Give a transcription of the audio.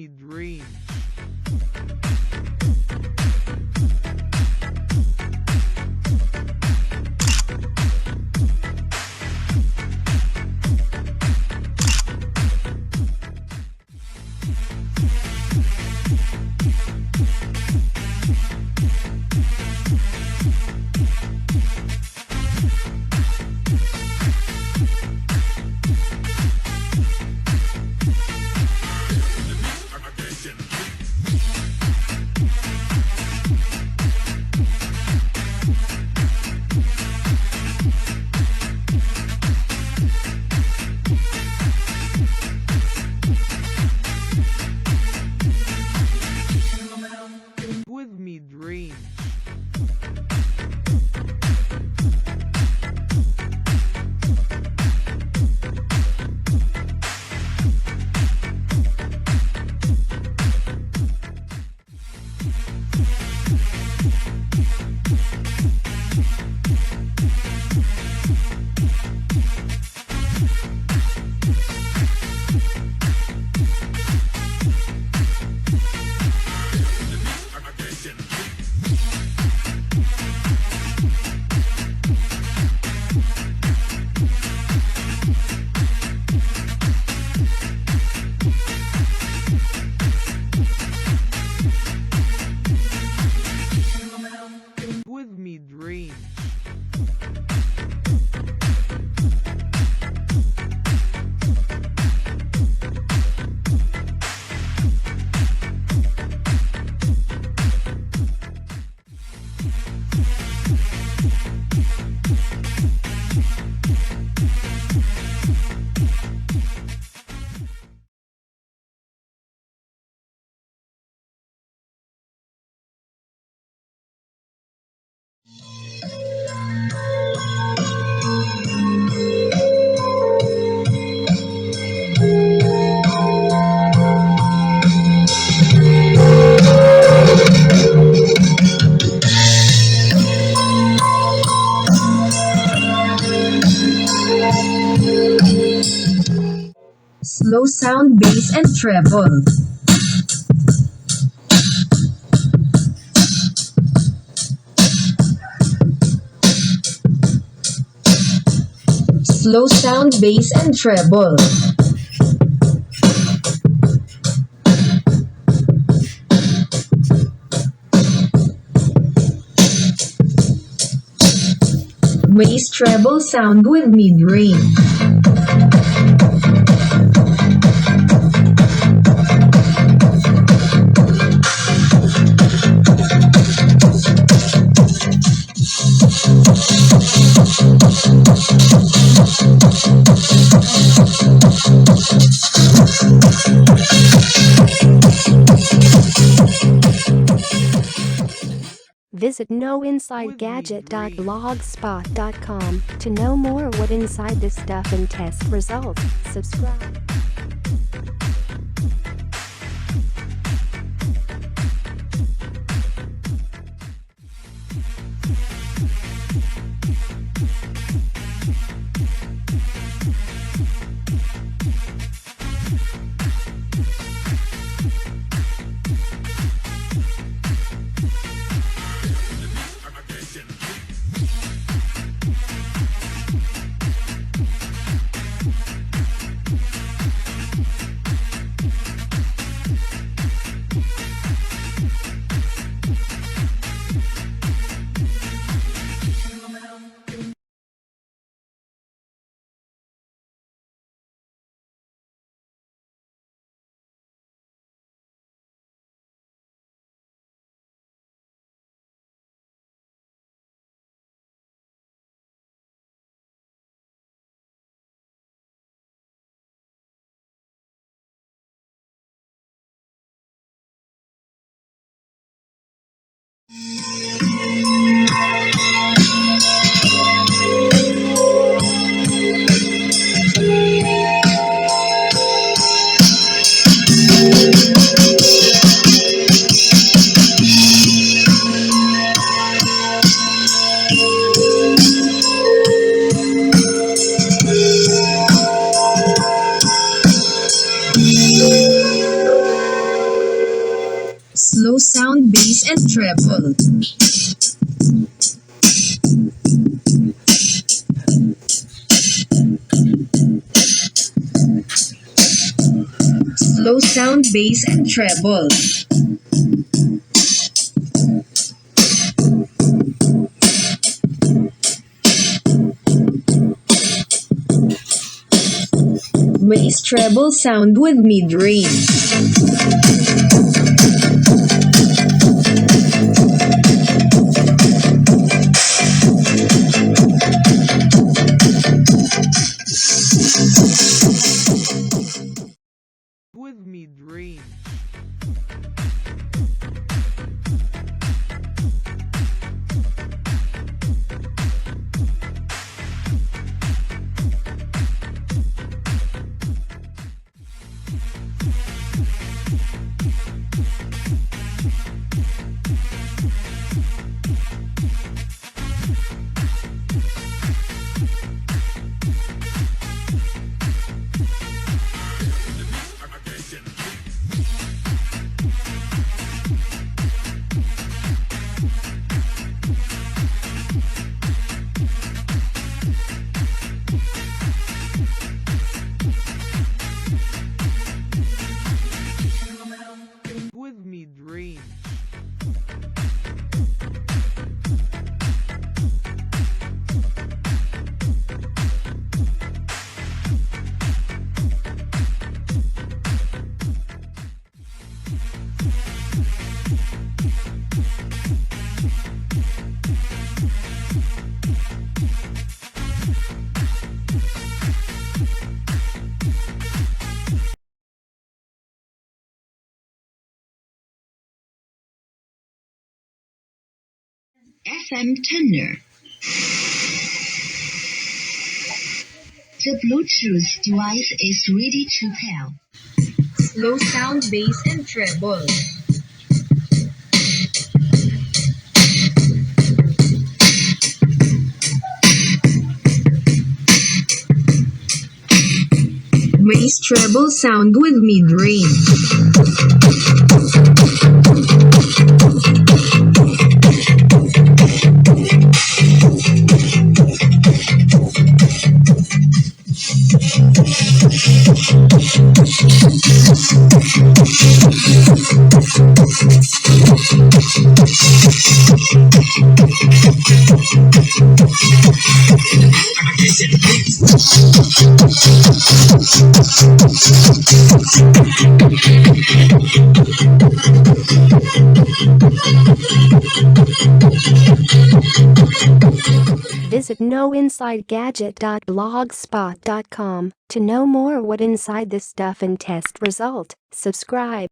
mid-range. With mid-range. With mid-range. Slow sound, bass and treble. Slow sound, bass and treble. Bass treble sound with mid-range. Visit knowinsidegadget.blogspot.com to know more what inside this stuff and test results. Subscribe. Slow sound bass and treble. Slow sound bass and treble. Bass treble sound with mid-range. With mid-range. With mid-range. FM tuner. The Bluetooth device is ready to pair. Slow sound bass and treble. Bass treble sound with mid-range. Visit knowinsidegadget.blogspot.com to know more what inside this stuff and test result. Subscribe.